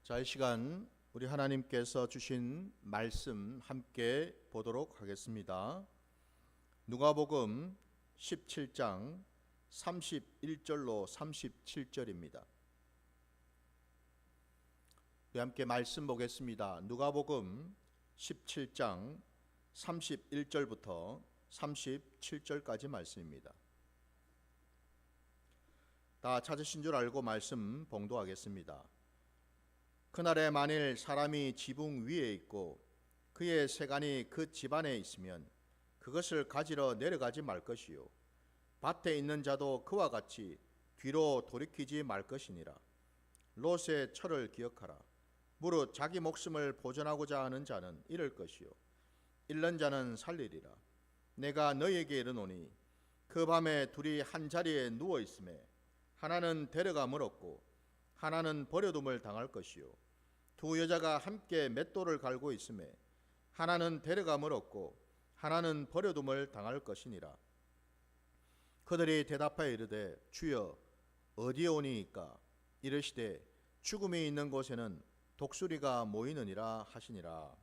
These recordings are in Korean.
자, 이 시간 우리 하나님께서 주신 말씀 함께 보도록 하겠습니다. 누가복음 17장 31절로 37절입니다. 우리 함께 말씀 보겠습니다. 누가복음 17장 31절부터 37절까지 말씀입니다. 다 찾으신 줄 알고 말씀 봉독하겠습니다. 그날에 만일 사람이 지붕 위에 있고 그의 세간이 그 집안에 있으면 그것을 가지러 내려가지 말 것이요 밭에 있는 자도 그와 같이 뒤로 돌이키지 말 것이니라. 롯의 철을 기억하라. 무릇 자기 목숨을 보존하고자 하는 자는 잃을 것이요 잃는 자는 살리리라. 내가 너희에게 이르노니 그 밤에 둘이 한 자리에 누워 있음에 하나는 데려감을 얻고 하나는 버려둠을 당할 것이요 두 여자가 함께 맷돌을 갈고 있음에 하나는 데려감을 얻고 하나는 버려둠을 당할 것이니라. 그들이 대답하여 이르되 주여 어디에 오니이까? 이르시되 죽음이 있는 곳에는 독수리가 모이느니라 하시니라.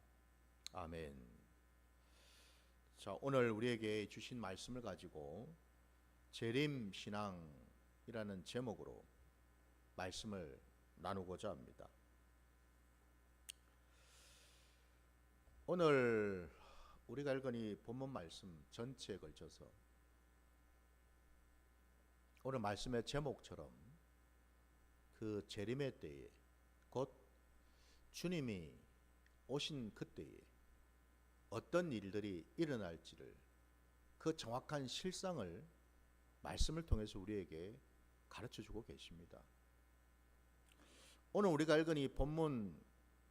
아멘. 자, 오늘 우리에게 주신 말씀을 가지고 재림신앙이라는 제목으로 말씀을 나누고자 합니다. 오늘 우리가 읽은 이 본문 말씀 전체에 걸쳐서 오늘 말씀의 제목처럼 그 재림의 때에 곧 주님이 오신 그때에 어떤 일들이 일어날지를 그 정확한 실상을 말씀을 통해서 우리에게 가르쳐주고 계십니다. 오늘 우리가 읽은 이 본문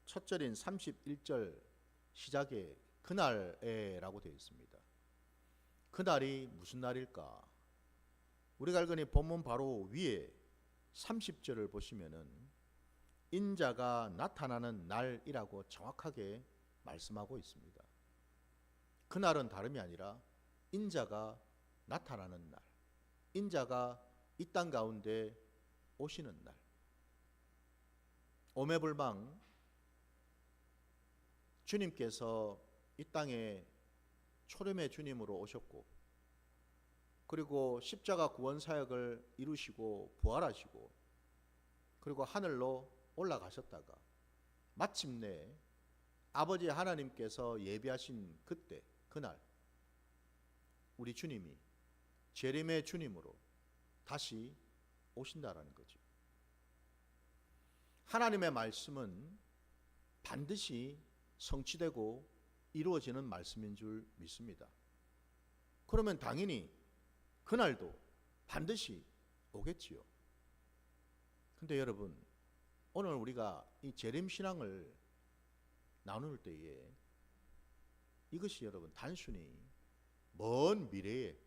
첫 절인 31절 시작에 그날에라고 되어 있습니다. 그날이 무슨 날일까? 우리가 읽은 이 본문 바로 위에 30절을 보시면은 인자가 나타나는 날이라고 정확하게 말씀하고 있습니다. 그날은 다름이 아니라 인자가 나타나는 날, 인자가 이 땅 가운데 오시는 날. 오매불망 주님께서 이 땅에 초림의 주님으로 오셨고 그리고 십자가 구원 사역을 이루시고 부활하시고 그리고 하늘로 올라가셨다가 마침내 아버지 하나님께서 예비하신 그때 그날 우리 주님이 재림의 주님으로 다시 오신다라는 거죠. 하나님의 말씀은 반드시 성취되고 이루어지는 말씀인 줄 믿습니다. 그러면 당연히 그날도 반드시 오겠지요. 근데 여러분, 오늘 우리가 이 재림신앙을 나눌 때에 이것이 여러분 단순히 먼 미래에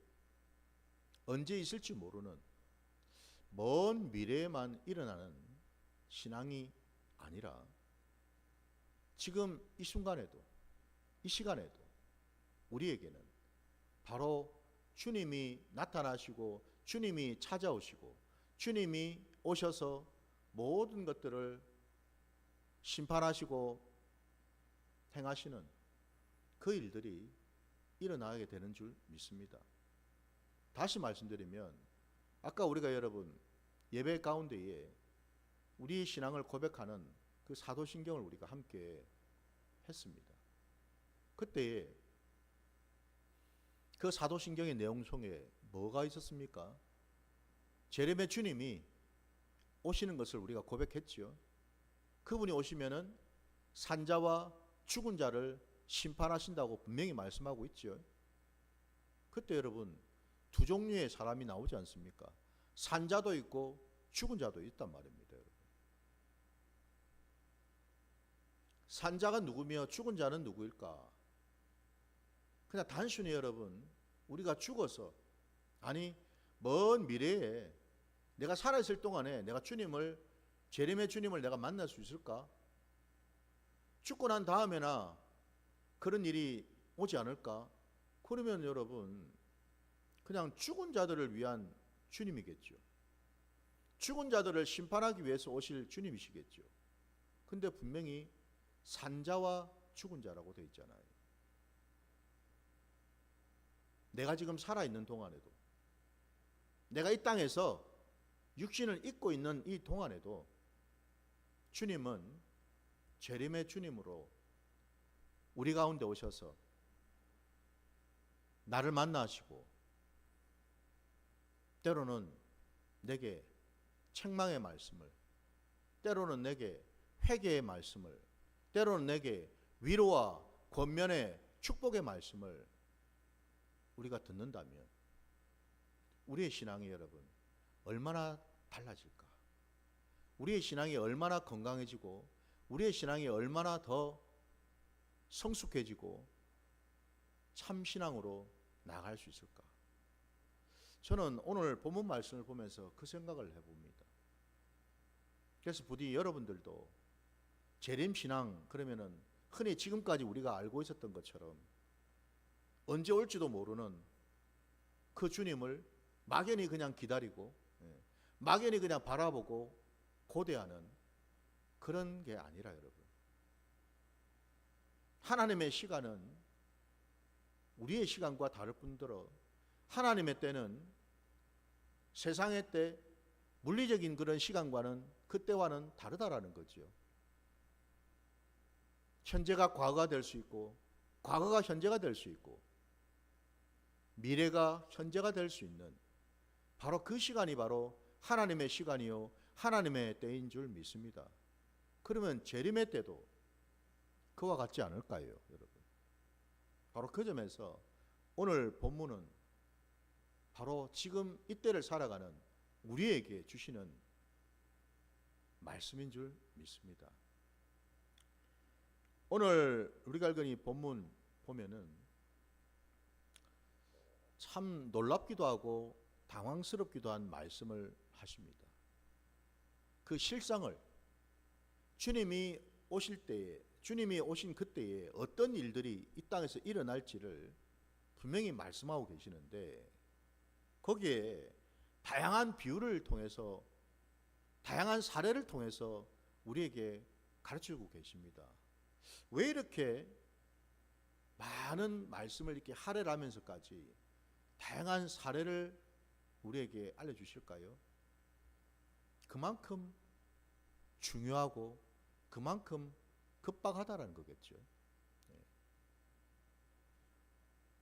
언제 있을지 모르는 먼 미래에만 일어나는 신앙이 아니라 지금 이 순간에도 이 시간에도 우리에게는 바로 주님이 나타나시고 주님이 찾아오시고 주님이 오셔서 모든 것들을 심판하시고 행하시는 그 일들이 일어나게 되는 줄 믿습니다. 다시 말씀드리면 아까 우리가 여러분 예배 가운데에 우리 신앙을 고백하는 그 사도신경을 우리가 함께 했습니다. 그때에 그 사도신경의 내용 속에 뭐가 있었습니까? 재림의 주님이 오시는 것을 우리가 고백했죠. 그분이 오시면은 산자와 죽은 자를 심판하신다고 분명히 말씀하고 있죠. 그때 여러분 두 종류의 사람이 나오지 않습니까? 산자도 있고 죽은 자도 있단 말입니다. 여러분. 산자가 누구며 죽은 자는 누구일까? 그냥 단순히 여러분 우리가 죽어서 아니 먼 미래에 내가 살아있을 동안에 내가 주님을 재림의 주님을 내가 만날 수 있을까? 죽고 난 다음에나 그런 일이 오지 않을까? 그러면 여러분 그냥 죽은 자들을 위한 주님이겠죠. 죽은 자들을 심판하기 위해서 오실 주님이시겠죠. 근데 분명히 산자와 죽은 자라고 되어 있잖아요. 내가 지금 살아있는 동안에도, 내가 이 땅에서 육신을 입고 있는 이 동안에도 주님은 재림의 주님으로 우리 가운데 오셔서 나를 만나시고 때로는 내게 책망의 말씀을, 때로는 내게 회개의 말씀을, 때로는 내게 위로와 권면의 축복의 말씀을 우리가 듣는다면 우리의 신앙이 여러분 얼마나 달라질까? 우리의 신앙이 얼마나 건강해지고 우리의 신앙이 얼마나 더 성숙해지고 참신앙으로 나아갈 수 있을까? 저는 오늘 본문 말씀을 보면서 그 생각을 해봅니다. 그래서 부디 여러분들도 재림신앙 그러면은 흔히 지금까지 우리가 알고 있었던 것처럼 언제 올지도 모르는 그 주님을 막연히 그냥 기다리고 막연히 그냥 바라보고 고대하는 그런 게 아니라 여러분, 하나님의 시간은 우리의 시간과 다를 뿐더러 하나님의 때는 세상의 때, 물리적인 그런 시간과는 그때와는 다르다라는 거죠. 현재가 과거가 될 수 있고 과거가 현재가 될 수 있고 미래가 현재가 될 수 있는 바로 그 시간이 바로 하나님의 시간이요 하나님의 때인 줄 믿습니다. 그러면 재림의 때도 그와 같지 않을까요, 여러분? 바로 그 점에서 오늘 본문은 바로 지금 이때를 살아가는 우리에게 주시는 말씀인 줄 믿습니다. 오늘 우리가 읽은 이 본문 보면은 참 놀랍기도 하고 당황스럽기도 한 말씀을 하십니다. 그 실상을 주님이 오실 때에, 주님이 오신 그때에 어떤 일들이 이 땅에서 일어날지를 분명히 말씀하고 계시는데 거기에 다양한 비유를 통해서 다양한 사례를 통해서 우리에게 가르치고 계십니다. 왜 이렇게 많은 말씀을 이렇게 할애하면서까지 다양한 사례를 우리에게 알려주실까요? 그만큼 중요하고 그만큼 급박하다라는 거겠죠.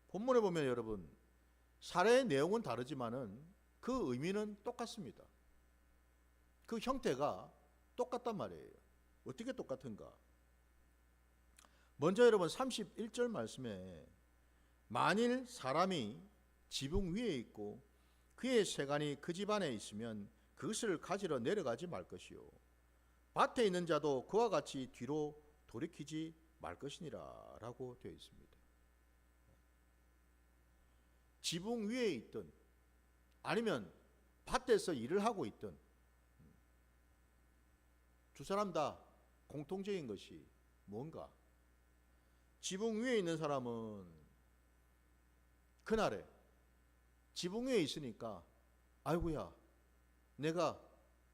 본문에 보면 여러분 사례의 내용은 다르지만은 그 의미는 똑같습니다. 그 형태가 똑같단 말이에요. 어떻게 똑같은가? 먼저 여러분 31절 말씀에 만일 사람이 지붕 위에 있고 그의 세간이 그 집 안에 있으면 그것을 가지러 내려가지 말 것이요 밭에 있는 자도 그와 같이 뒤로 돌이키지 말 것이니라 라고 되어 있습니다. 지붕 위에 있든 아니면 밭에서 일을 하고 있든 두 사람 다 공통적인 것이 뭔가? 지붕 위에 있는 사람은 그날에 지붕 위에 있으니까 아이고야 내가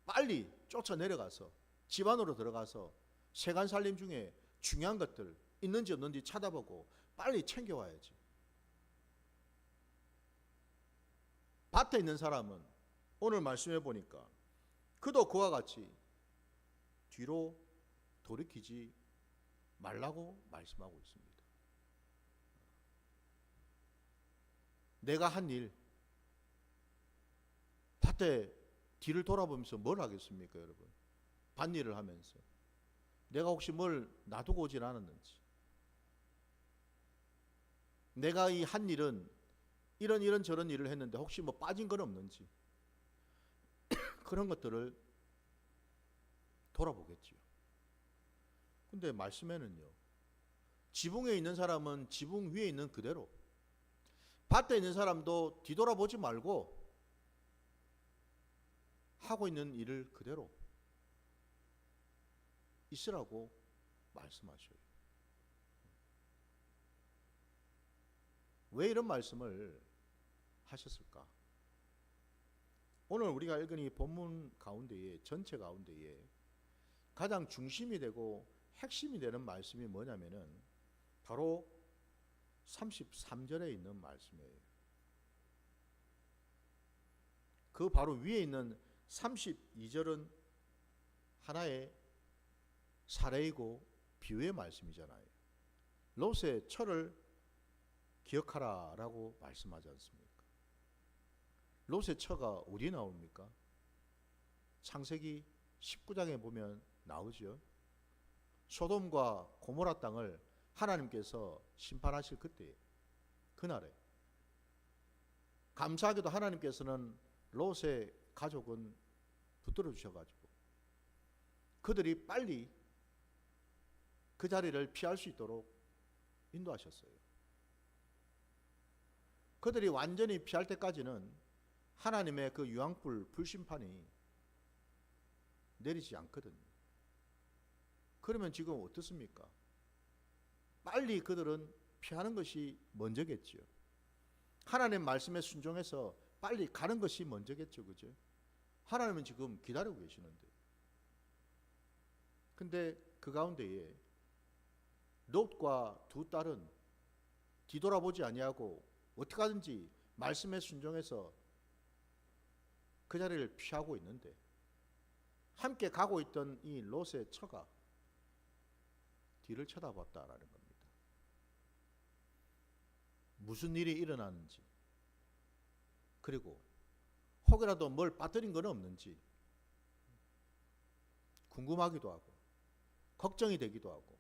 빨리 쫓아 내려가서 집 안으로 들어가서 세간 살림 중에 중요한 것들 있는지 없는지 찾아보고 빨리 챙겨와야지. 밭에 있는 사람은 오늘 말씀해 보니까 그도 그와 같이 뒤로 돌이키지 말라고 말씀하고 있습니다. 내가 한 일, 밭에 뒤를 돌아보면서 뭘 하겠습니까, 여러분? 밭일을 하면서 내가 혹시 뭘 놔두고 오질 않았는지, 내가 이 한 일은 이런 저런 일을 했는데 혹시 뭐 빠진 건 없는지 그런 것들을 돌아보겠지요. 근데 말씀에는요, 지붕에 있는 사람은 지붕 위에 있는 그대로, 밭에 있는 사람도 뒤돌아보지 말고 하고 있는 일을 그대로 있으라고 말씀하셔요. 왜 이런 말씀을 하셨을까? 오늘 우리가 읽은 이 본문 가운데에, 전체 가운데에 가장 중심이 되고 핵심이 되는 말씀이 뭐냐면은 바로 33절에 있는 말씀이에요. 그 바로 위에 있는 32절은 하나의 사례이고 비유의 말씀이잖아요. 롯의 처를 기억하라라고 말씀하지 않습니까? 롯의 처가 어디에 나옵니까? 창세기 19장에 보면 나오죠. 소돔과 고모라 땅을 하나님께서 심판하실 그때, 그날에 감사하게도 하나님께서는 롯의 가족은 붙들어 주셔가지고 그들이 빨리 그 자리를 피할 수 있도록 인도하셨어요. 그들이 완전히 피할 때까지는 하나님의 그 유황불 불심판이 내리지 않거든요. 그러면 지금 어떻습니까? 빨리 그들은 피하는 것이 먼저겠죠. 하나님 말씀에 순종해서 빨리 가는 것이 먼저겠죠. 그죠? 하나님은 지금 기다리고 계시는데. 근데 그 가운데에 롯과 두 딸은 뒤돌아보지 아니하고 어떻게 하든지 말씀에 순종해서 그 자리를 피하고 있는데 함께 가고 있던 이 롯의 처가 뒤를 쳐다봤다라는 겁니다. 무슨 일이 일어났는지, 그리고 혹여라도 뭘 빠뜨린 건 없는지 궁금하기도 하고 걱정이 되기도 하고,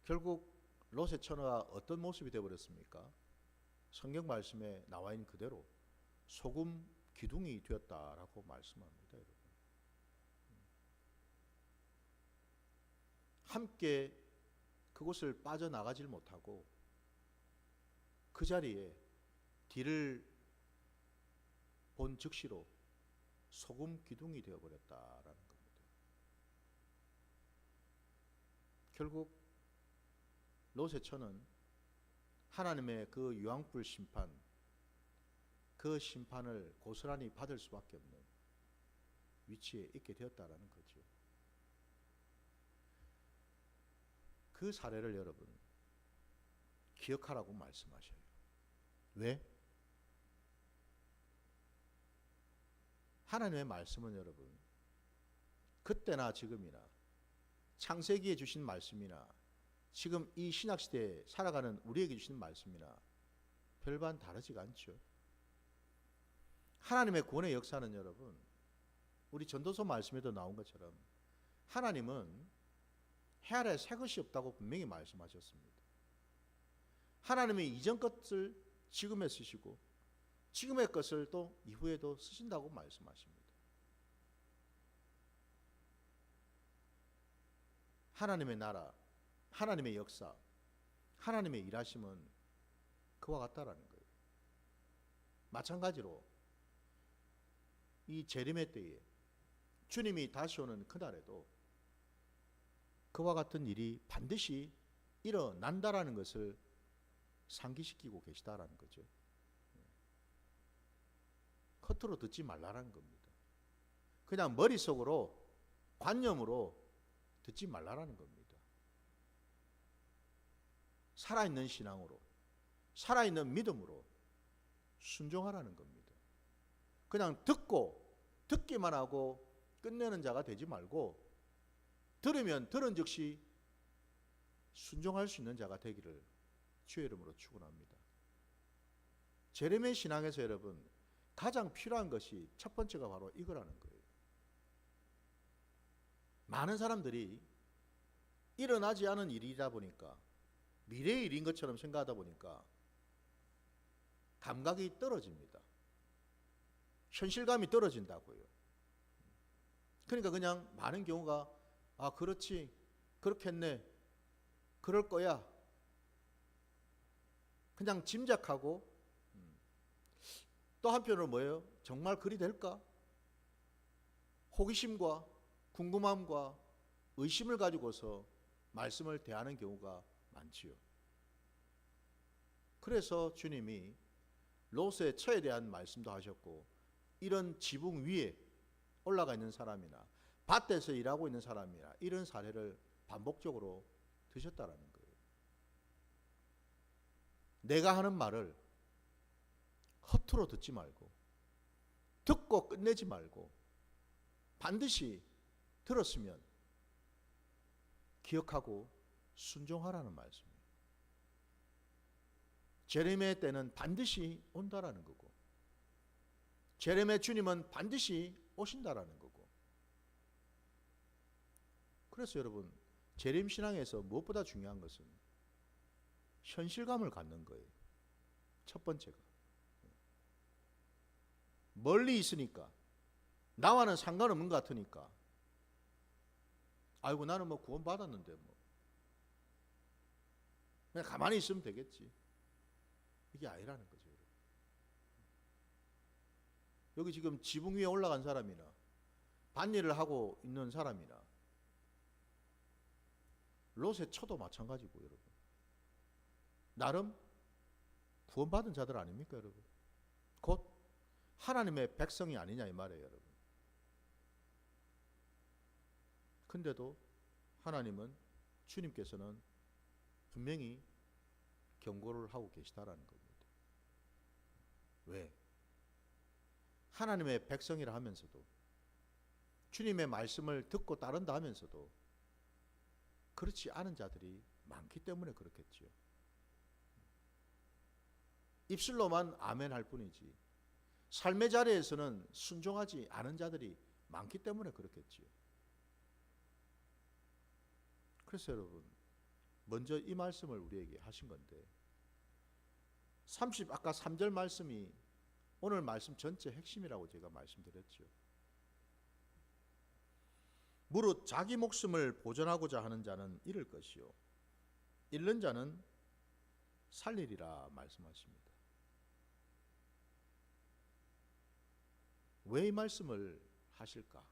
결국 롯의 처가 어떤 모습이 되어버렸습니까? 성경 말씀에 나와 있는 그대로 소금 기둥이 되었다라고 말씀합니다. 여러분, 함께 그곳을 빠져나가질 못하고 그 자리에 뒤를 본 즉시로 소금 기둥이 되어버렸다라는 겁니다. 결국 롯의 처는 하나님의 그 유황불 심판, 그 심판을 고스란히 받을 수밖에 없는 위치에 있게 되었다라는 거죠. 그 사례를 여러분 기억하라고 말씀하셔요. 왜? 하나님의 말씀은 여러분 그때나 지금이나 창세기에 주신 말씀이나 지금 이 신약시대에 살아가는 우리에게 주신 말씀이나 별반 다르지가 않죠. 하나님의 구원의 역사는 여러분 우리 전도서 말씀에도 나온 것처럼 하나님은 해 아래 새 것이 없다고 분명히 말씀하셨습니다. 하나님이 이전 것을 지금에 쓰시고 지금의 것을 또 이후에도 쓰신다고 말씀하십니다. 하나님의 나라, 하나님의 역사, 하나님의 일하심은 그와 같다라는 거예요. 마찬가지로 이 재림의 때에 주님이 다시 오는 그날에도 그와 같은 일이 반드시 일어난다라는 것을 상기시키고 계시다라는 거죠. 겉으로 듣지 말라라는 겁니다. 그냥 머릿속으로 관념으로 듣지 말라라는 겁니다. 살아있는 신앙으로, 살아있는 믿음으로 순종하라는 겁니다. 그냥 듣기만 하고 끝내는 자가 되지 말고 들으면 들은 즉시 순종할 수 있는 자가 되기를 주의 이름으로 축원합니다. 제레미야 신앙에서 여러분 가장 필요한 것이 첫 번째가 바로 이거라는 거예요. 많은 사람들이 일어나지 않은 일이다 보니까 미래의 일인 것처럼 생각하다 보니까 감각이 떨어집니다. 현실감이 떨어진다고요. 그러니까 그냥 많은 경우가 아 그렇지, 그렇겠네, 그럴 거야 그냥 짐작하고 또 한편으로 뭐예요? 정말 그리 될까? 호기심과 궁금함과 의심을 가지고서 말씀을 대하는 경우가 많지요. 그래서 주님이 롯의 처에 대한 말씀도 하셨고 이런 지붕 위에 올라가 있는 사람이나 밭에서 일하고 있는 사람이나 이런 사례를 반복적으로 드셨다라는 거예요. 내가 하는 말을 허투루 듣지 말고 듣고 끝내지 말고 반드시 들었으면 기억하고 순종하라는 말씀이에요. 제레미야 때는 반드시 온다라는 거고 제레미야 주님은 반드시 오신다라는 거고. 그래서 여러분 재림 신앙에서 무엇보다 중요한 것은 현실감을 갖는 거예요. 첫 번째가 멀리 있으니까 나와는 상관없는 것 같으니까 아이고 나는 뭐 구원 받았는데 뭐 그냥 가만히 있으면 되겠지. 이게 아니라는 거죠. 여기 지금 지붕 위에 올라간 사람이나 밭일을 하고 있는 사람이나 롯의 처도 마찬가지고 여러분. 나름 구원받은 자들 아닙니까 여러분? 곧 하나님의 백성이 아니냐 이 말이에요 여러분. 근데도 하나님은 주님께서는 분명히 경고를 하고 계시다라는 겁니다. 왜? 하나님의 백성이라 하면서도 주님의 말씀을 듣고 따른다 하면서도 그렇지 않은 자들이 많기 때문에 그렇겠지요. 입술로만 아멘 할 뿐이지 삶의 자리에서는 순종하지 않은 자들이 많기 때문에 그렇겠지요. 그래서 여러분 먼저 이 말씀을 우리에게 하신 건데 아까 3절 말씀이 오늘 말씀 전체 핵심이라고 제가 말씀드렸죠. 무릇 자기 목숨을 보존하고자 하는 자는 잃을 것이요 잃는 자는 살리리라 말씀하십니다. 왜 이 말씀을 하실까?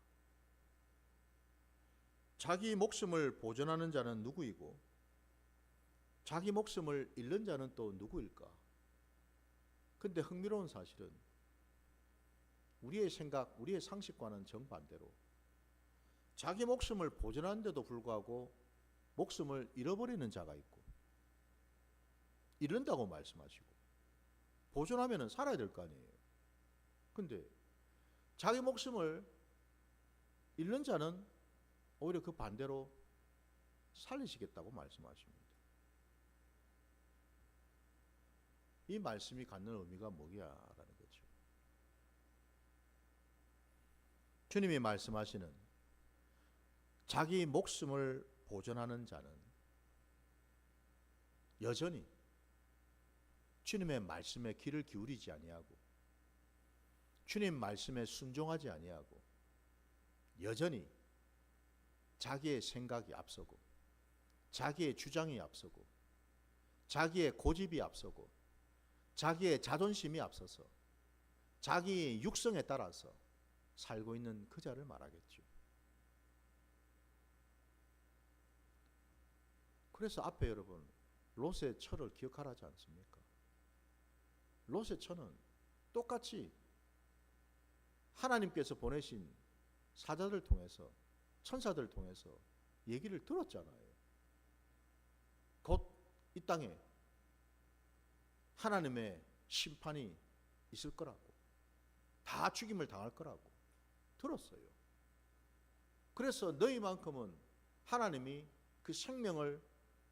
자기 목숨을 보존하는 자는 누구이고 자기 목숨을 잃는 자는 또 누구일까? 근데 흥미로운 사실은 우리의 생각, 우리의 상식과는 정반대로 자기 목숨을 보존하는데도 불구하고 목숨을 잃어버리는 자가 있고 잃는다고 말씀하시고 보존하면 살아야 될 거 아니에요. 근데 자기 목숨을 잃는 자는 오히려 그 반대로 살리시겠다고 말씀하십니다. 이 말씀이 갖는 의미가 뭐냐라는 거죠. 주님이 말씀하시는 자기 목숨을 보존하는 자는 여전히 주님의 말씀에 귀를 기울이지 아니하고 주님 말씀에 순종하지 아니하고 여전히 자기의 생각이 앞서고 자기의 주장이 앞서고 자기의 고집이 앞서고 자기의 자존심이 앞서서 자기의 육성에 따라서 살고 있는 그 자를 말하겠죠. 그래서 앞에 여러분 롯의 처를 기억하라지 않습니까? 롯의 처는 똑같이 하나님께서 보내신 사자들 통해서 천사들 통해서 얘기를 들었잖아요. 곧 이 땅에 하나님의 심판이 있을 거라고 다 죽임을 당할 거라고 들었어요. 그래서 너희만큼은 하나님이 그 생명을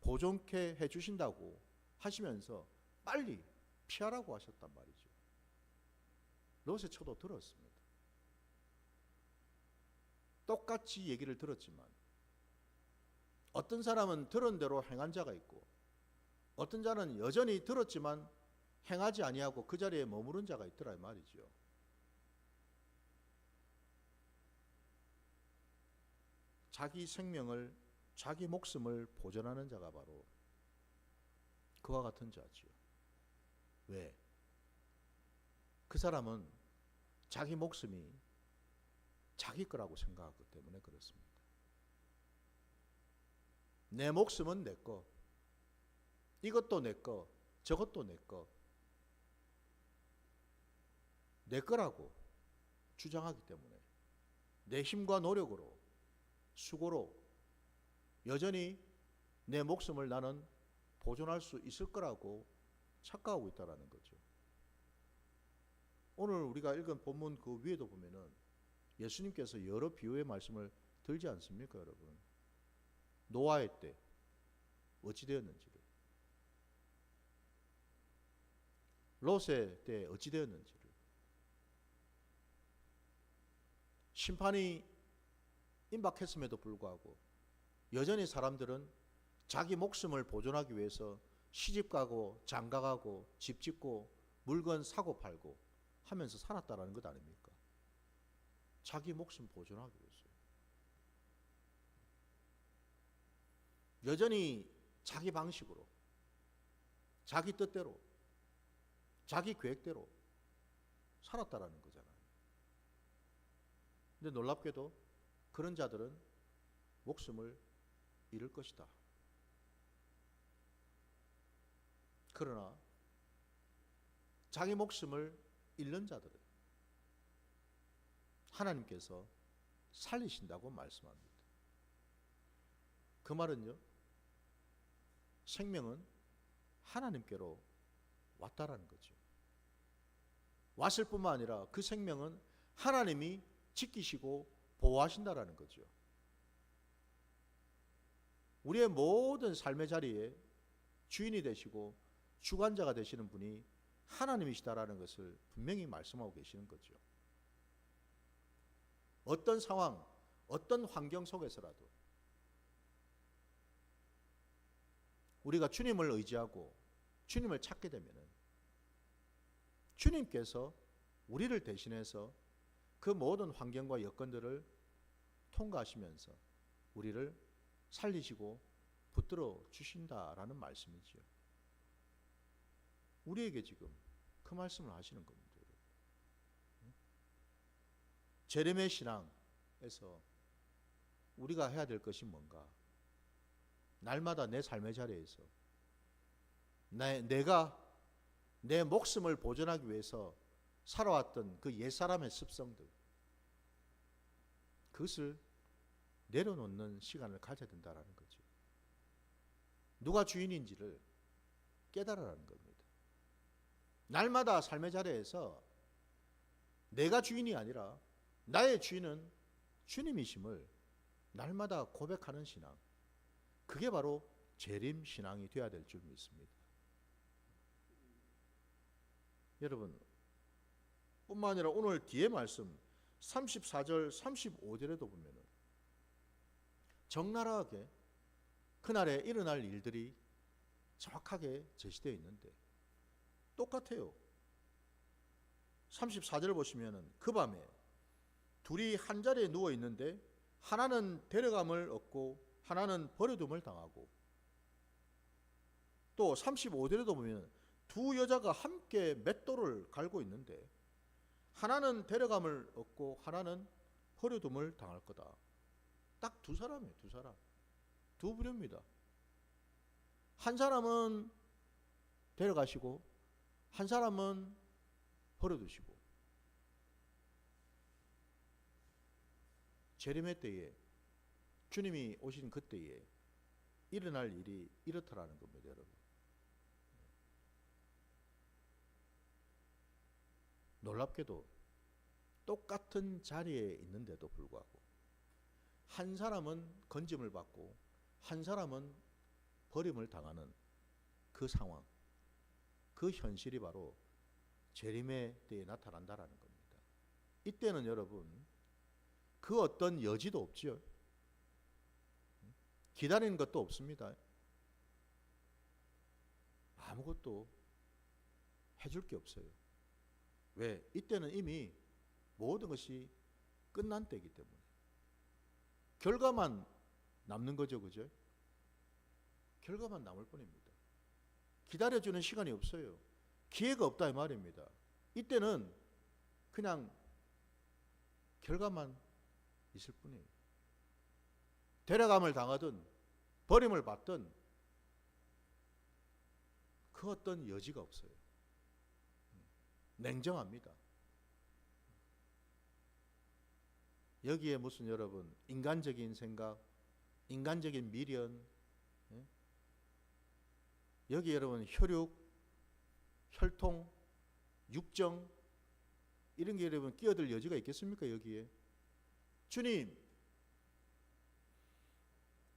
보존케 해주신다고 하시면서 빨리 피하라고 하셨단 말이죠. 롯의 처도 들었습니다. 똑같이 얘기를 들었지만 어떤 사람은 들은 대로 행한 자가 있고 어떤 자는 여전히 들었지만 행하지 아니하고 그 자리에 머무른 자가 있더라 이 말이죠. 자기 생명을 자기 목숨을 보존하는 자가 바로 그와 같은 자지요. 왜? 그 사람은 자기 목숨이 자기 거라고 생각하기 때문에 그렇습니다. 내 목숨은 내 거, 이것도 내 거, 저것도 내 거, 내 거라고 주장하기 때문에 내 힘과 노력으로, 수고로 여전히 내 목숨을 나는 보존할 수 있을 거라고 착각하고 있다는 거죠. 오늘 우리가 읽은 본문 그 위에도 보면은 예수님께서 여러 비유의 말씀을 들지 않습니까, 여러분? 노아의 때 어찌 되었는지를, 롯의 때 어찌 되었는지를, 심판이 임박했음에도 불구하고 여전히 사람들은 자기 목숨을 보존하기 위해서 시집가고 장가가고 집 짓고 물건 사고 팔고 하면서 살았다라는 것 아닙니까? 자기 목숨 보존하기 위해서요. 여전히 자기 방식으로, 자기 뜻대로, 자기 계획대로 살았다라는 거잖아요. 근데 놀랍게도 그런 자들은 목숨을 잃을 것이다. 그러나 자기 목숨을 잃는 자들은 하나님께서 살리신다고 말씀합니다. 그 말은요, 생명은 하나님께로 왔다라는 거죠. 왔을 뿐만 아니라 그 생명은 하나님이 지키시고 보호하신다라는 거죠. 우리의 모든 삶의 자리에 주인이 되시고 주관자가 되시는 분이 하나님이시다라는 것을 분명히 말씀하고 계시는 거죠. 어떤 상황, 어떤 환경 속에서라도 우리가 주님을 의지하고 주님을 찾게 되면은 주님께서 우리를 대신해서 그 모든 환경과 여건들을 통과하시면서 우리를 살리시고 붙들어 주신다라는 말씀이지요. 우리에게 지금 그 말씀을 하시는 겁니다. 제레미야 신앙에서 우리가 해야 될 것이 뭔가? 날마다 내 삶의 자리에서 내가 내 목숨을 보존하기 위해서 살아왔던 그 옛사람의 습성들, 그것을 내려놓는 시간을 가져야 된다는 거죠. 누가 주인인지를 깨달으라는 겁니다. 날마다 삶의 자리에서 내가 주인이 아니라 나의 주인은 주님이심을 날마다 고백하는 신앙, 그게 바로 재림 신앙이 되어야 될 줄 믿습니다. 여러분, 뿐만 아니라 오늘 뒤에 말씀 34절 35절에도 보면은 적나라하게 그날에 일어날 일들이 정확하게 제시되어 있는데 똑같아요. 34절 보시면은 그 밤에 둘이 한 자리에 누워 있는데 하나는 데려감을 얻고 하나는 버려둠을 당하고, 또 35절에도 보면 두 여자가 함께 맷돌을 갈고 있는데 하나는 데려감을 얻고 하나는 버려둠을 당할 거다. 딱 두 사람이에요. 두 사람. 두 부류입니다. 한 사람은 데려가시고 한 사람은 버려두시고. 재림의 때에, 주님이 오신 그때에 일어날 일이 이렇다라는 겁니다, 여러분. 놀랍게도 똑같은 자리에 있는데도 불구하고 한 사람은 건짐을 받고 한 사람은 버림을 당하는 그 상황, 그 현실이 바로 재림의 때에 나타난다라는 겁니다. 이때는 여러분 그 어떤 여지도 없지요. 기다리는 것도 없습니다. 아무것도 해줄 게 없어요. 왜? 이때는 이미 모든 것이 끝난 때이기 때문에 결과만 남는 거죠, 그죠? 결과만 남을 뿐입니다. 기다려주는 시간이 없어요. 기회가 없다 이 말입니다. 이때는 그냥 결과만 있을 뿐이에요. 데려감을 당하든 버림을 받든 그 어떤 여지가 없어요. 냉정합니다. 여기에 무슨 여러분 인간적인 생각, 인간적인 미련, 여기 여러분 혈육, 혈통, 육정 이런 게 여러분 끼어들 여지가 있겠습니까? 여기에 주님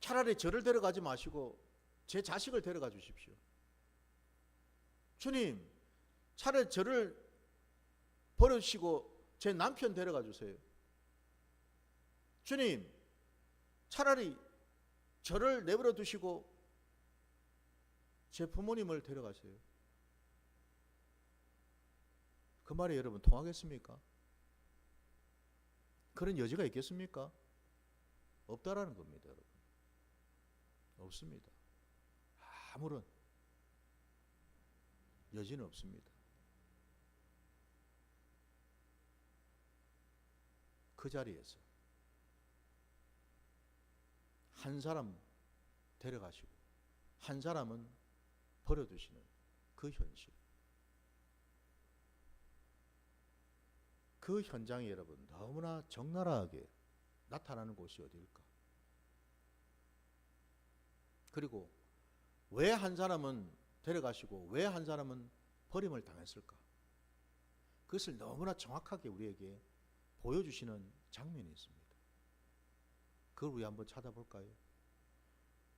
차라리 저를 데려가지 마시고 제 자식을 데려가 주십시오. 주님 차라리 저를 버리시고 제 남편 데려가 주세요. 주님 차라리 저를 내버려 두시고 제 부모님을 데려가세요. 그 말이 여러분 통하겠습니까? 그런 여지가 있겠습니까? 없다라는 겁니다, 여러분. 없습니다. 아무런 여지는 없습니다. 그 자리에서 한 사람 데려가시고 한 사람은 버려두시는 그 현실, 그 현장이 여러분 너무나 적나라하게 나타나는 곳이 어디일까? 그리고 왜 한 사람은 데려가시고 왜 한 사람은 버림을 당했을까? 그것을 너무나 정확하게 우리에게 보여주시는 장면이 있습니다. 그걸 우리 한번 찾아볼까요?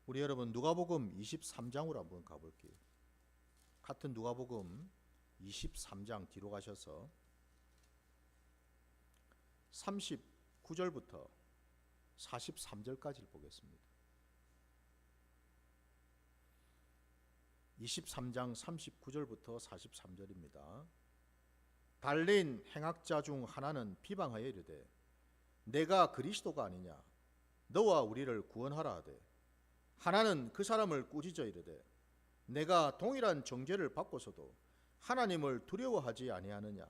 우리 여러분 누가복음 23장으로 한번 가볼게요. 같은 누가복음 23장 뒤로 가셔서 39절부터 43절까지를 보겠습니다. 23장 39절부터 43절입니다. 달린 행악자 중 하나는 비방하여 이르되 내가 그리스도가 아니냐 너와 우리를 구원하라 하되 하나는 그 사람을 꾸짖어 이르되 내가 동일한 정죄를 받고서도 하나님을 두려워하지 아니하느냐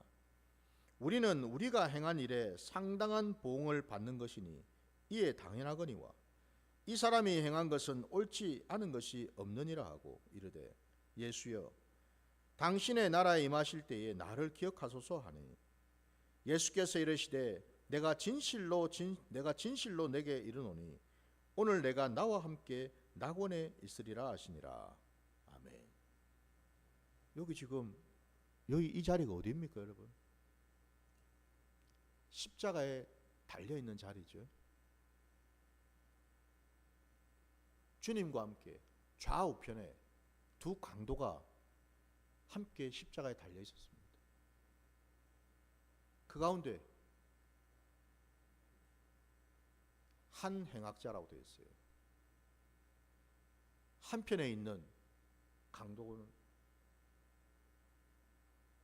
우리는 우리가 행한 일에 상당한 보응을 받는 것이니 이에 당연하거니와 이 사람이 행한 것은 옳지 않은 것이 없느니라 하고 이르되 예수여 당신의 나라에 임하실 때에 나를 기억하소서 하니 예수께서 이르시되 내가 진실로 내게 이르노니 오늘 내가 나와 함께 낙원에 있으리라 하시니라. 아멘. 여기 지금 이 자리가 어디입니까, 여러분? 십자가에 달려 있는 자리죠. 주님과 함께 좌우편에 두 강도가 함께 십자가에 달려 있었습니다. 그 가운데 한 행악자라고 되어 있어요. 한편에 있는 강도는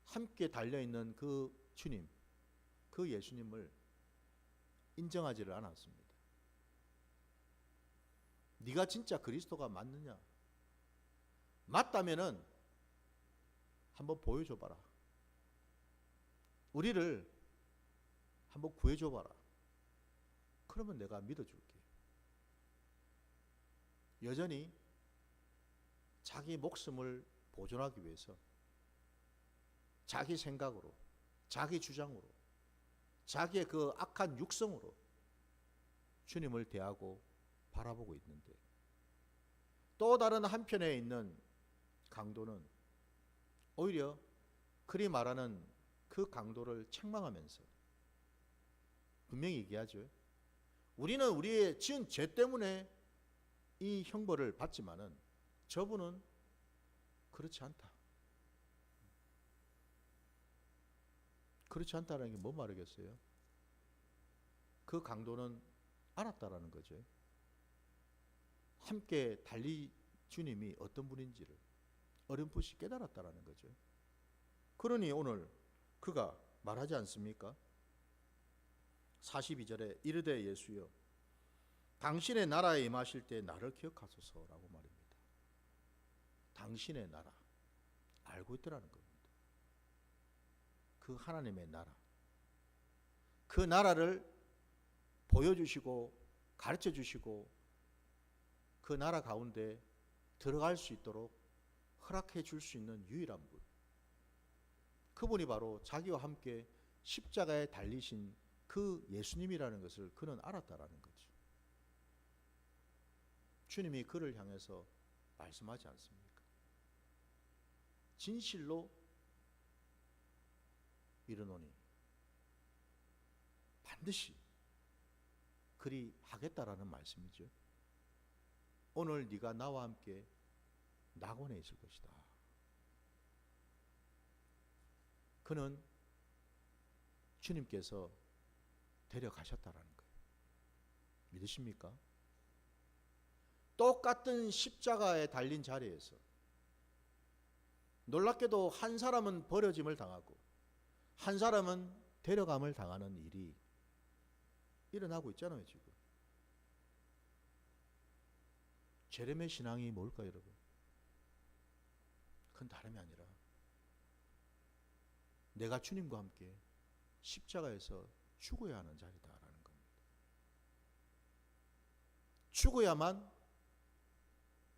함께 달려있는 그 주님, 그 예수님을 인정하지를 않았습니다. 네가 진짜 그리스도가 맞느냐? 맞다면은 한번 보여줘봐라. 우리를 한번 구해줘봐라. 그러면 내가 믿어줄게. 여전히 자기 목숨을 보존하기 위해서 자기 생각으로, 자기 주장으로, 자기의 그 악한 육성으로 주님을 대하고 바라보고 있는데, 또 다른 한편에 있는 강도는 오히려 그리 말하는 그 강도를 책망하면서 분명히 얘기하죠. 우리는 우리의 지은 죄 때문에 이 형벌을 받지만은 저분은 그렇지 않다. 그렇지 않다는 게 뭔 말이겠어요? 그 강도는 알았다라는 거죠. 함께 달리 주님이 어떤 분인지를 어렴풋이 깨달았다라는 거죠. 그러니 오늘 그가 말하지 않습니까? 42절에 이르되 예수여 당신의 나라에 임하실 때 나를 기억하소서라고 말입니다. 당신의 나라 알고 있더라는 겁니다. 그 하나님의 나라, 그 나라를 보여주시고 가르쳐 주시고 그 나라 가운데 들어갈 수 있도록 허락해 줄 수 있는 유일한 분, 그분이 바로 자기와 함께 십자가에 달리신 그 예수님이라는 것을 그는 알았다라는 거죠. 주님이 그를 향해서 말씀하지 않습니까? 진실로 이르노니 반드시 그리 하겠다라는 말씀이죠. 오늘 네가 나와 함께 낙원에 있을 것이다. 그는 주님께서 데려가셨다라는 거예요. 믿으십니까? 똑같은 십자가에 달린 자리에서 놀랍게도 한 사람은 버려짐을 당하고 한 사람은 데려감을 당하는 일이 일어나고 있잖아요, 지금. 제렘의 신앙이 뭘까요, 여러분? 그건 다름이 아니라 내가 주님과 함께 십자가에서 죽어야 하는 자리다라는 겁니다. 죽어야만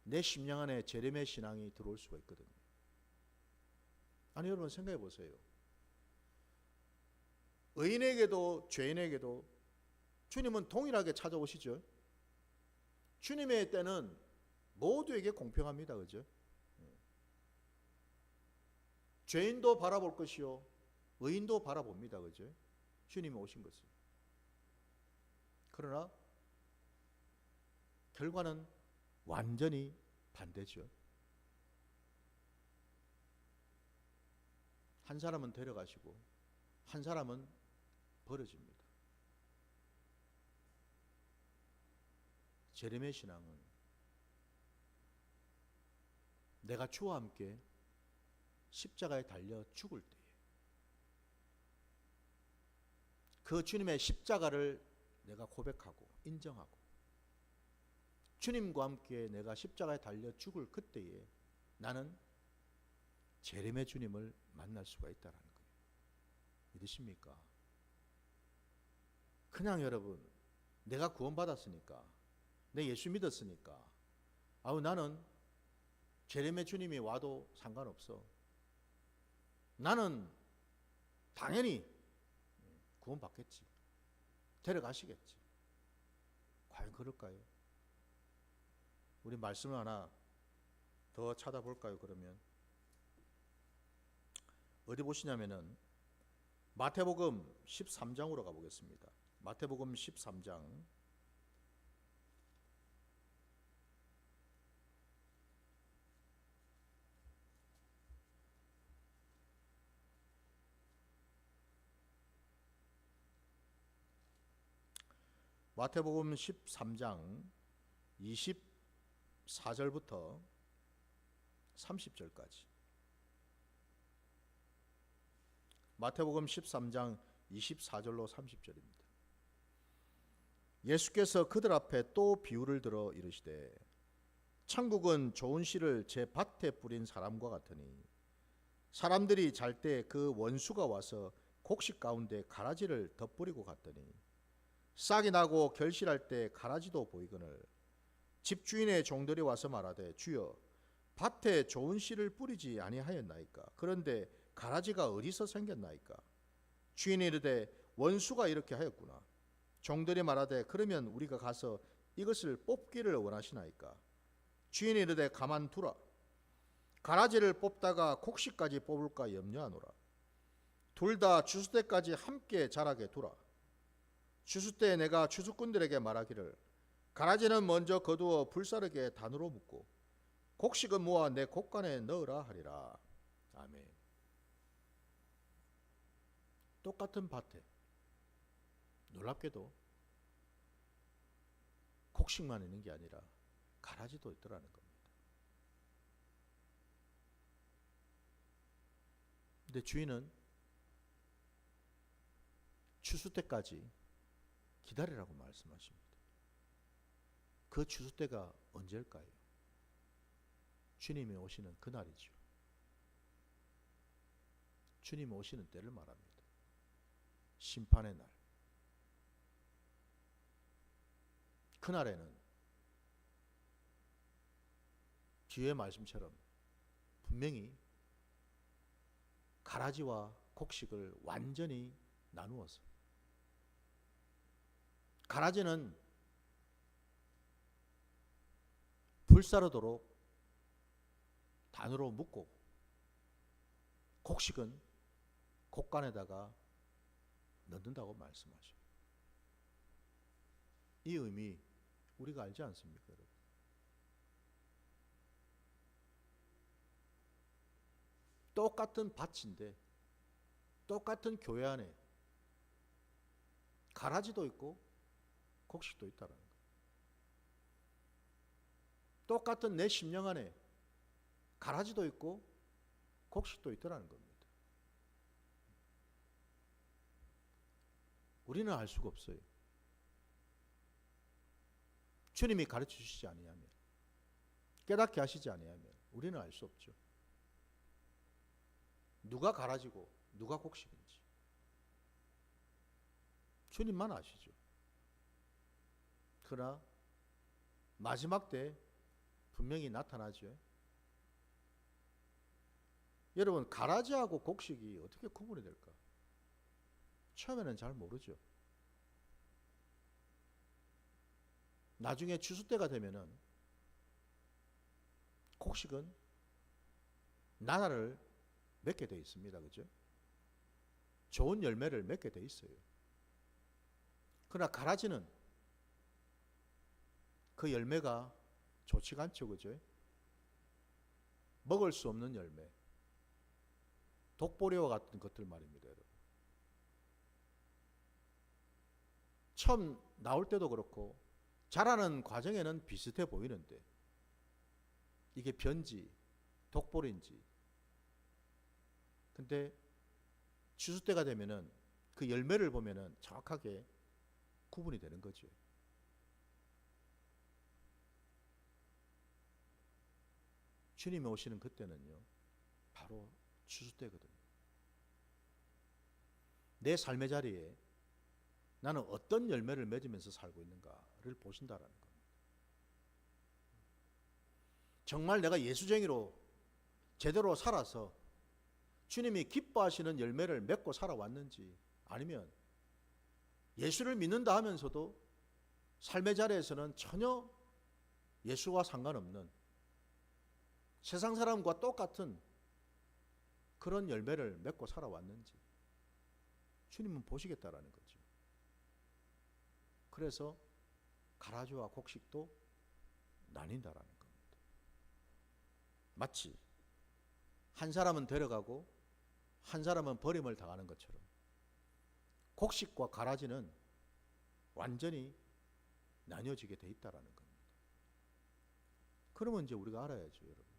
내 심령 안에 제렘의 신앙이 들어올 수가 있거든요. 아니, 여러분 생각해 보세요. 의인에게도 죄인에게도 주님은 동일하게 찾아오시죠. 주님의 때는 모두에게 공평합니다. 그죠? 죄인도 바라볼 것이요 의인도 바라봅니다. 그죠? 주님이 오신 것을. 그러나 결과는 완전히 반대죠. 한 사람은 데려가시고 한 사람은 버려집니다. 제렘의 신앙은 내가 주와 함께 십자가에 달려 죽을 때에 그 주님의 십자가를 내가 고백하고 인정하고 주님과 함께 내가 십자가에 달려 죽을 그때에 나는 제렘의 주님을 만날 수가 있다는 거예요. 믿으십니까? 그냥 여러분 내가 구원받았으니까 내 예수 믿었으니까 나는 제렘의 주님이 와도 상관없어. 나는 당연히 구원받겠지. 데려가시겠지. 과연 그럴까요? 우리 말씀을 하나 더 찾아볼까요? 그러면 어디 보시냐면은 마태복음 13장으로 가보겠습니다. 마태복음 13장 24절부터 30절까지. 마태복음 13장 24절로 30절입니다. 예수께서 그들 앞에 또 비유를 들어 이르시되 천국은 좋은 씨를 제 밭에 뿌린 사람과 같으니 사람들이 잘 때 그 원수가 와서 곡식 가운데 가라지를 덧뿌리고 갔더니 싹이 나고 결실할 때 가라지도 보이거늘 집주인의 종들이 와서 말하되 주여 밭에 좋은 씨를 뿌리지 아니하였나이까? 그런데 가라지가 어디서 생겼나이까? 주인이 이르되 원수가 이렇게 하였구나. 종들이 말하되 그러면 우리가 가서 이것을 뽑기를 원하시나이까? 주인이 이르되 가만두라. 가라지를 뽑다가 곡식까지 뽑을까 염려하노라. 둘 다 추수 때까지 함께 자라게 두라. 추수 때에 내가 추수꾼들에게 말하기를 가라지는 먼저 거두어 불사르게 단으로 묶고 곡식은 모아 내 곡간에 넣으라 하리라. 아멘. 똑같은 밭에 놀랍게도 곡식만 있는 게 아니라 가라지도 있더라는 겁니다. 근데 주인은 추수 때까지 기다리라고 말씀하십니다. 그 추수 때가 언제일까요? 주님이 오시는 그날이죠. 주님이 오시는 때를 말합니다. 심판의 날. 그날에는 뒤의 말씀처럼 분명히 가라지와 곡식을 완전히 나누어서 가라지는 불사르도록 단으로 묶고 곡식은 곡간에다가 넣는다고 말씀하셔요. 이 의미 우리가 알지 않습니까, 여러분? 똑같은 밭인데 똑같은 교회 안에 가라지도 있고 곡식도 있다라는 거예요. 똑같은 내 심령 안에 가라지도 있고 곡식도 있더라는 겁니다. 우리는 알 수가 없어요. 주님이 가르쳐 주시지 아니하면, 깨닫게 하시지 아니하면 우리는 알 수 없죠. 누가 가라지고 누가 곡식인지 주님만 아시죠. 그러나 마지막 때 분명히 나타나죠. 여러분, 가라지하고 곡식이 어떻게 구분이 될까? 처음에는 잘 모르죠. 나중에 추수 때가 되면은 곡식은 나날을 맺게 돼 있습니다. 그죠? 좋은 열매를 맺게 돼 있어요. 그러나 가라지는 그 열매가 좋지가 않죠. 그죠? 먹을 수 없는 열매, 독보리와 같은 것들 말입니다. 여러분. 처음 나올 때도 그렇고 자라는 과정에는 비슷해 보이는데 이게 변지, 독보리인지, 근데 추수 때가 되면은 그 열매를 보면은 정확하게 구분이 되는 거죠. 주님이 오시는 그때는요, 바로 추수 때거든요. 내 삶의 자리에 나는 어떤 열매를 맺으면서 살고 있는가를 보신다라는 겁니다. 정말 내가 예수쟁이로 제대로 살아서 주님이 기뻐하시는 열매를 맺고 살아왔는지, 아니면 예수를 믿는다 하면서도 삶의 자리에서는 전혀 예수와 상관없는 세상 사람과 똑같은 그런 열매를 맺고 살아왔는지 주님은 보시겠다라는 거죠. 그래서 가라지와 곡식도 나뉜다라는 겁니다. 마치 한 사람은 데려가고 한 사람은 버림을 당하는 것처럼 곡식과 가라지는 완전히 나뉘어지게 돼 있다라는 겁니다. 그러면 이제 우리가 알아야죠, 여러분.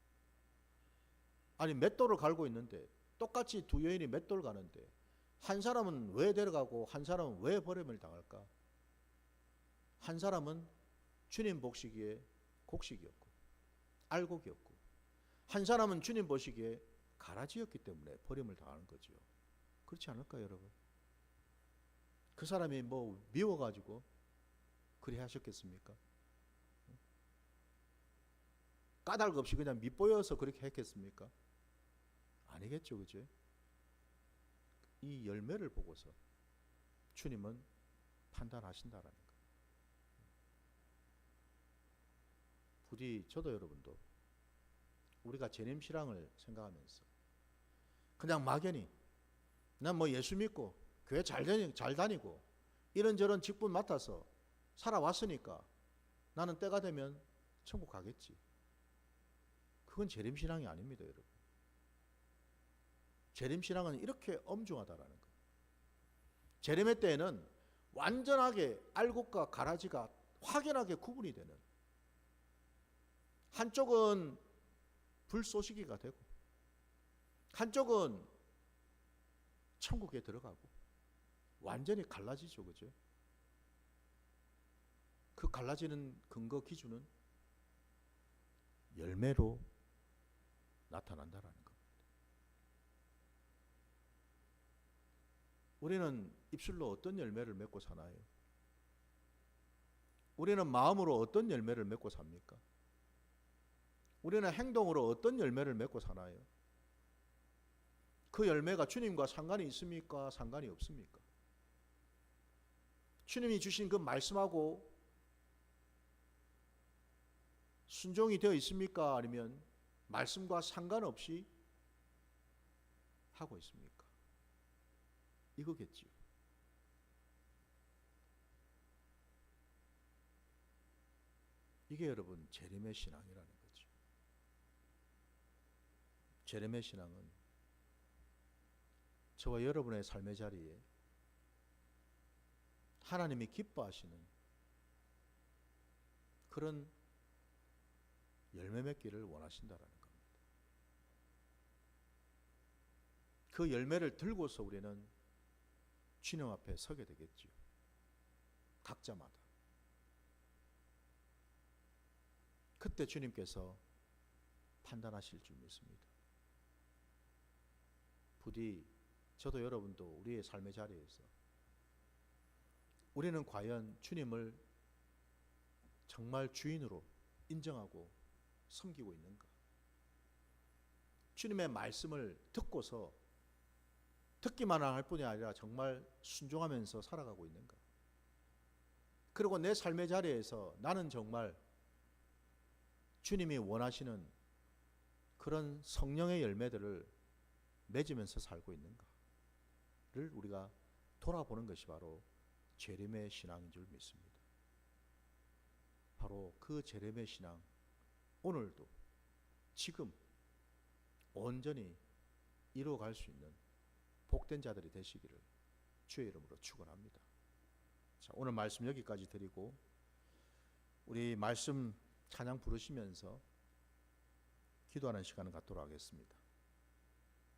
아니, 맷돌을 갈고 있는데 똑같이 두 여인이 맷돌 가는데 한 사람은 왜 데려가고 한 사람은 왜 버림을 당할까? 한 사람은 주님 보시기에 곡식이었고 알곡이었고, 한 사람은 주님 보시기에 가라지였기 때문에 버림을 당하는 거죠. 그렇지 않을까요, 여러분? 그 사람이 뭐 미워가지고 그리 하셨겠습니까? 까닭 없이 그냥 밉보여서 그렇게 했겠습니까? 아니겠죠, 그죠? 이 열매를 보고서 주님은 판단하신다라는 거예요. 부디 저도 여러분도 우리가 재림신앙을 생각하면서 그냥 막연히 난 뭐 예수 믿고 교회 잘 다니고 이런저런 직분 맡아서 살아왔으니까 나는 때가 되면 천국 가겠지. 그건 재림신앙이 아닙니다, 여러분. 재림신앙은 이렇게 엄중하다라는 거예요. 재림의 때에는 완전하게 알곡과 가라지가 확연하게 구분이 되는, 한쪽은 불쏘시개가 되고 한쪽은 천국에 들어가고 완전히 갈라지죠, 그죠? 그 갈라지는 근거 기준은 열매로 나타난다라는 겁니다. 우리는 입술로 어떤 열매를 맺고 사나요? 우리는 마음으로 어떤 열매를 맺고 삽니까? 우리는 행동으로 어떤 열매를 맺고 사나요? 그 열매가 주님과 상관이 있습니까? 상관이 없습니까? 주님이 주신 그 말씀하고 순종이 되어 있습니까? 아니면 말씀과 상관없이 하고 있습니까? 이거겠지요. 이게 여러분 재림의 신앙이라는 거죠. 재림의 신앙은 저와 여러분의 삶의 자리에 하나님이 기뻐하시는 그런 열매 맺기를 원하신다라는 겁니다. 그 열매를 들고서 우리는 주님 앞에 서게 되겠지요. 각자마다. 그때 주님께서 판단하실 줄 믿습니다. 부디 저도 여러분도 우리의 삶의 자리에서 우리는 과연 주님을 정말 주인으로 인정하고 섬기고 있는가? 주님의 말씀을 듣고서 듣기만 할 뿐이 아니라 정말 순종하면서 살아가고 있는가? 그리고 내 삶의 자리에서 나는 정말 주님이 원하시는 그런 성령의 열매들을 맺으면서 살고 있는가를 우리가 돌아보는 것이 바로 재림의 신앙인 줄 믿습니다. 바로 그 재림의 신앙, 오늘도 지금 온전히 이루어갈 수 있는 복된 자들이 되시기를 주의 이름으로 축원합니다. 자, 오늘 말씀 여기까지 드리고 우리 말씀 찬양 부르시면서 기도하는 시간을 갖도록 하겠습니다.